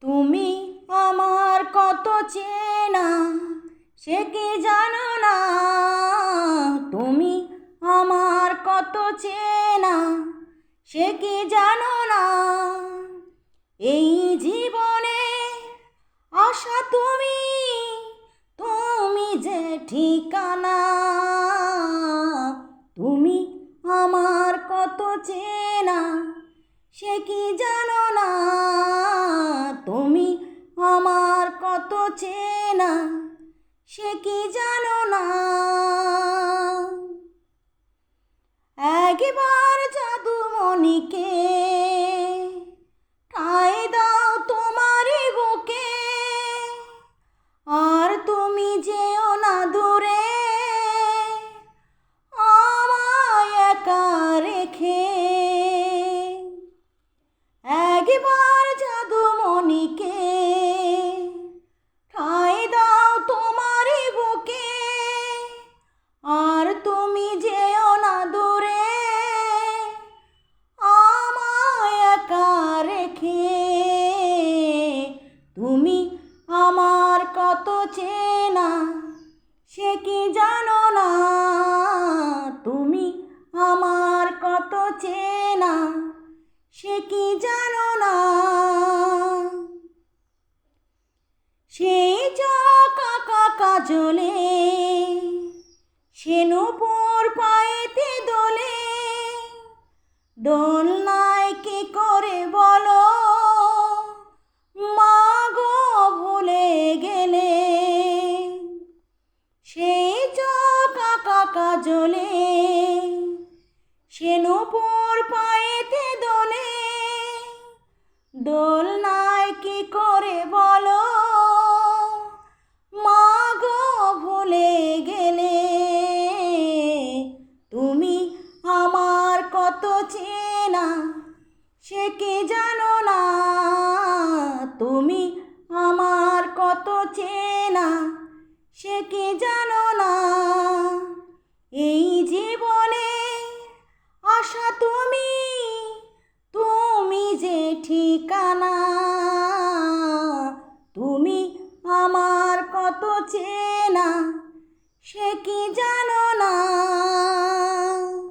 তুমি আমার কত চেনা সে কি জানো না। তুমি আমার কত চেনা সে কি জানো না। এই জীবনে আশা তুমি, তুমি যে ঠিকানা। তুমি আমার কত চেনা সে কি জানো না। তুমি আমার কত চেনা সে কি জানো না। একবার জাদুমণিকে ঠাঁই দাও তোমারই বুকে, আর তুমি যেও না দূরে আমায় একা রেখে। একবার জাদুমণিকে ঠাঁই দাও তোমারই বুকে, আর তুমি যেও না দূরে আমায় একা রেখে। তুমি আমার কত চেনা সে কি জানো না। তুমি আমার কত চেনা সে কি জানো না। সেই চোখ আঁকা কাজলে সে নূপুর পায়েতে দোলে, দোলনায় কি করে বলো মা গো ভুলে গেলে। সেই চোখ আঁকা কাজলে সে নূপুর পায়েতে দোলে, দোলনায় কি করে বলো মা গো ভুলে গেলে। তুমি আমার কত চেনা সে কি জানো না। তুমি আমার কত চেনা সে কি জানো না। এই জীবনে আশা তুমি, তুমি যে ঠিকানা।